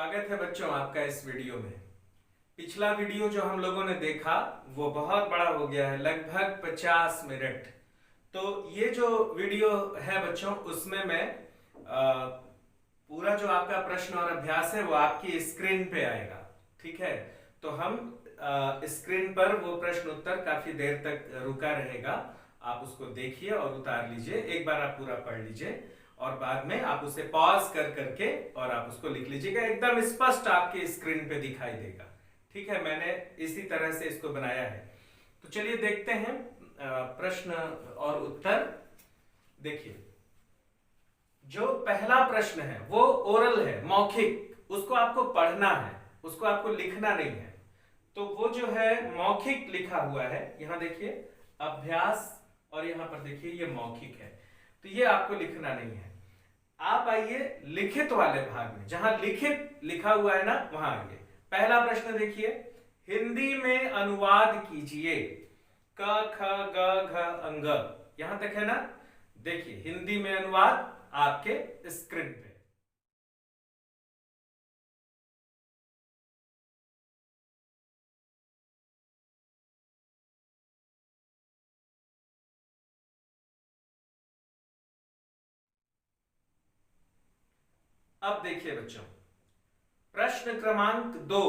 स्वागत है बच्चों आपका इस वीडियो में। पिछला वीडियो जो हम लोगों ने देखा वो बहुत बड़ा हो गया है, लगभग 50 मिनट। तो ये जो वीडियो है बच्चों, उसमें मैं पूरा जो आपका प्रश्न और अभ्यास है वो आपकी स्क्रीन पे आएगा। ठीक है, तो हम स्क्रीन पर वो प्रश्न उत्तर काफी देर तक रुका रहेगा। आप उसको देखिए और उतार लीजिए, एक बार आप पूरा पढ़ लीजिए और बाद में आप उसे पॉज कर करके और आप उसको लिख लीजिएगा। एकदम स्पष्ट आपके स्क्रीन पे दिखाई देगा। ठीक है, मैंने इसी तरह से इसको बनाया है। तो चलिए देखते हैं प्रश्न और उत्तर। देखिए, जो पहला प्रश्न है वो ओरल है, मौखिक। उसको आपको पढ़ना है, उसको आपको लिखना नहीं है। तो वो जो है मौखिक लिखा हुआ है, यहां देखिए अभ्यास, और यहां पर देखिए ये मौखिक है। तो ये आपको लिखना नहीं है। आप आइए लिखित वाले भाग में, जहां लिखित लिखा हुआ है ना वहां आइए। पहला प्रश्न देखिए, हिंदी में अनुवाद कीजिए। क ख ग घ अंग, यहां तक है ना। देखिए हिंदी में अनुवाद आपके स्क्रीन पे। अब देखिए बच्चों, प्रश्न क्रमांक 2,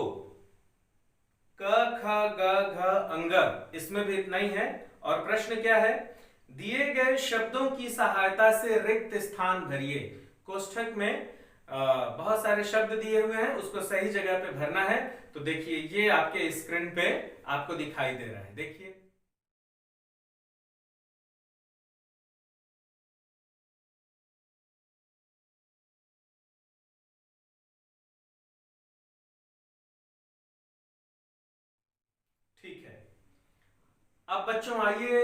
क ख ग घ अंग, इसमें भी इतना ही है। और प्रश्न क्या है, दिए गए शब्दों की सहायता से रिक्त स्थान भरिए। कोष्ठक में बहुत सारे शब्द दिए हुए हैं, उसको सही जगह पे भरना है। तो देखिए ये आपके स्क्रीन पे आपको दिखाई दे रहा है, देखिए। ठीक है, अब बच्चों आइए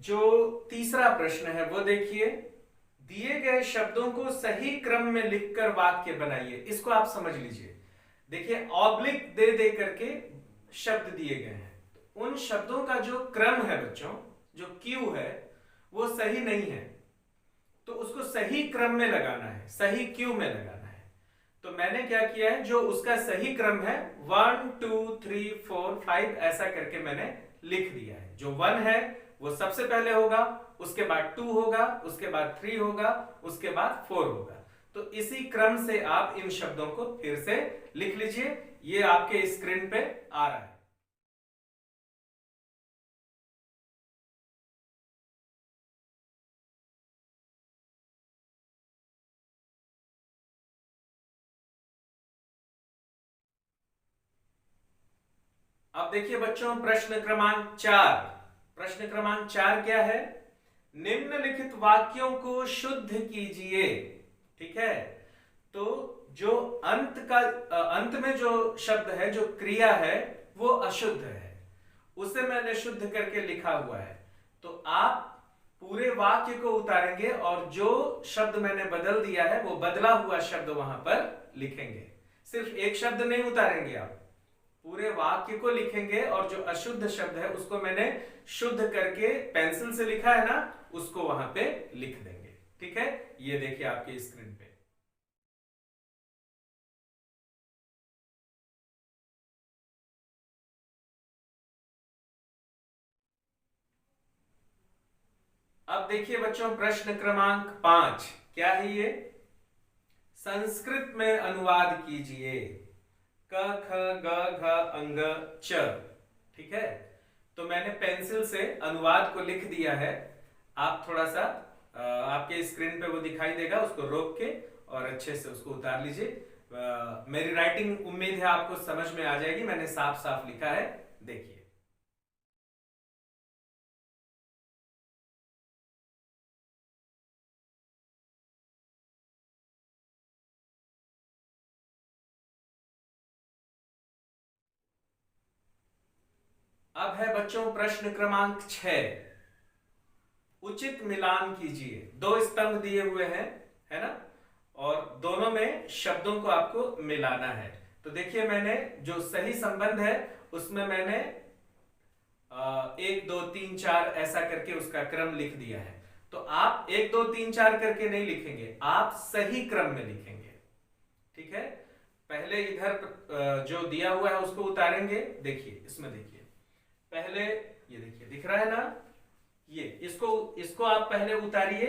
जो तीसरा प्रश्न है वो देखिए। दिए गए शब्दों को सही क्रम में लिखकर वाक्य बनाइए। इसको आप समझ लीजिए। देखिए ऑब्लिक दे दे करके शब्द दिए गए हैं, तो उन शब्दों का जो क्रम है बच्चों, जो क्यू है वो सही नहीं है। तो उसको सही क्रम में लगाना है, सही क्यू में लगाना है। तो मैंने क्या किया है, जो उसका सही क्रम है 1 2 3 4 5 ऐसा करके मैंने लिख दिया है। जो 1 है वो सबसे पहले होगा, उसके बाद 2 होगा, उसके बाद 3 होगा, उसके बाद 4 होगा। तो इसी क्रम से आप इन शब्दों को फिर से लिख लीजिए। ये आपके स्क्रीन पे आ रहा है। अब देखिए बच्चों, प्रश्न क्रमांक 4। प्रश्न क्रमांक 4 क्या है, निम्नलिखित वाक्यों को शुद्ध कीजिए। ठीक है, तो जो अंत में जो शब्द है, जो क्रिया है वो अशुद्ध है, उसे मैंने शुद्ध करके लिखा हुआ है। तो आप पूरे वाक्य को उतारेंगे और जो शब्द मैंने बदल दिया है वो बदला हुआ शब्द वहां पर लिखेंगे। सिर्फ एक शब्द नहीं उतारेंगे, आप पूरे वाक्य को लिखेंगे और जो अशुद्ध शब्द है उसको मैंने शुद्ध करके पेंसिल से लिखा है ना, उसको वहां पे लिख देंगे। ठीक है, ये देखिए आपके स्क्रीन पे। अब देखिए बच्चों, प्रश्न क्रमांक 5 क्या है ये, संस्कृत में अनुवाद कीजिए। क ख ग घ अंग च। ठीक है, तो मैंने पेंसिल से अनुवाद को लिख दिया है। आप थोड़ा सा आपके स्क्रीन पे वो दिखाई देगा, उसको रोक के और अच्छे से उसको उतार लीजिए। मेरी राइटिंग उम्मीद है आपको समझ में आ जाएगी, मैंने साफ साफ लिखा है, देखिए। अब है बच्चों प्रश्न क्रमांक 6, उचित मिलान कीजिए। दो स्तंभ दिए हुए हैं, है ना, और दोनों में शब्दों को आपको मिलाना है। तो देखिए मैंने जो सही संबंध है उसमें मैंने 1 2 3 4 ऐसा करके उसका क्रम लिख दिया है। तो आप 1 2 3 4 करके नहीं लिखेंगे, आप सही क्रम में लिखेंगे। ठीक है, पहले इधर जो दिया हुआ है उसको उतारेंगे। देखिए इसमें, देखिए पहले ये देखिए दिख रहा है ना, ये इसको इसको आप पहले उतारिए।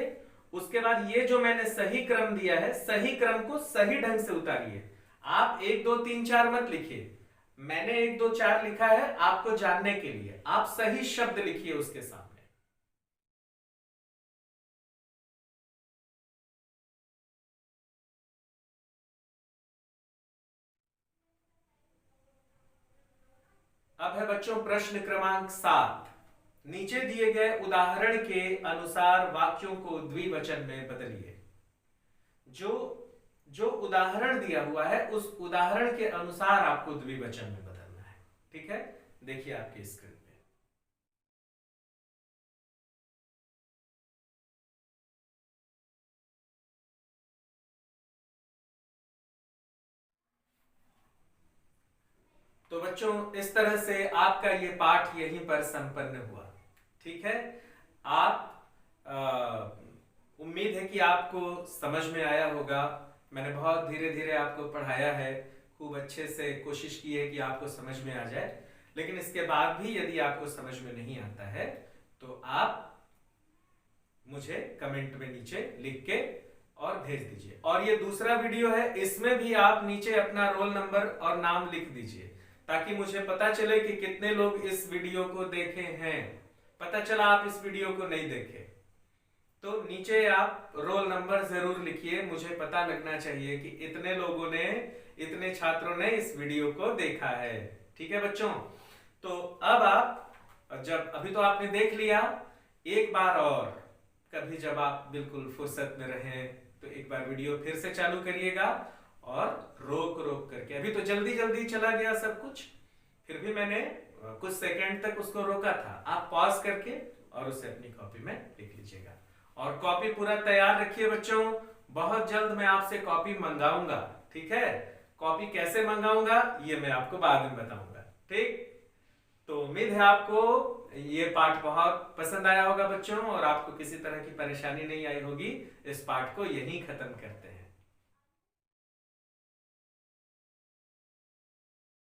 उसके बाद ये जो मैंने सही क्रम दिया है, सही क्रम को सही ढंग से उतारिए। आप 1 2 3 4 मत लिखिए, मैंने 1 2 4 लिखा है आपको जानने के लिए। आप सही शब्द लिखिए उसके सामने। अब है बच्चों प्रश्न क्रमांक 7। नीचे दिए गए उदाहरण के अनुसार वाक्यों को द्विवचन में बदलिए। जो जो उदाहरण दिया हुआ है उस उदाहरण के अनुसार आपको द्विवचन में बदलना है। ठीक है, देखिए आपकी स्क्रीन पे। तो बच्चों इस तरह से आपका ये पाठ यहीं पर संपन्न हुआ। ठीक है, आप उम्मीद है कि आपको समझ में आया होगा। मैंने बहुत धीरे धीरे आपको पढ़ाया है, खूब अच्छे से कोशिश की है कि आपको समझ में आ जाए। लेकिन इसके बाद भी यदि आपको समझ में नहीं आता है तो आप मुझे कमेंट में नीचे लिख के और भेज दीजिए। और ये दूसरा वीडियो है, इसमें भी आप नीचे अपना रोल नंबर और नाम लिख दीजिए, ताकि मुझे पता चले कि कितने लोग इस वीडियो को देखे हैं। पता चला आप इस वीडियो को नहीं देखे तो नीचे आप रोल नंबर जरूर लिखिए, मुझे पता लगना चाहिए कि इतने लोगों ने, इतने छात्रों ने इस वीडियो को देखा है। ठीक है बच्चों, तो अब आप, जब अभी तो आपने देख लिया, एक बार और कभी जब आप बिल्कुल फुर्सत में रहें तो एक बार वीडियो फिर से चालू करिएगा और रोक रोक करके। अभी तो जल्दी जल्दी चला गया सब कुछ, फिर भी मैंने कुछ सेकंड तक उसको रोका था। आप पॉज करके और उसे अपनी कॉपी में लिख लीजिएगा। और कॉपी पूरा तैयार रखिए बच्चों, बहुत जल्द मैं आपसे कॉपी मंगाऊंगा। ठीक है, कॉपी कैसे मंगाऊंगा ये मैं आपको बाद में बताऊंगा। ठीक, तो उम्मीद है आपको ये पाठ बहुत पसंद आया होगा बच्चों, और आपको किसी तरह की परेशानी नहीं आई होगी। इस पाठ को यहीं खत्म करते हैं।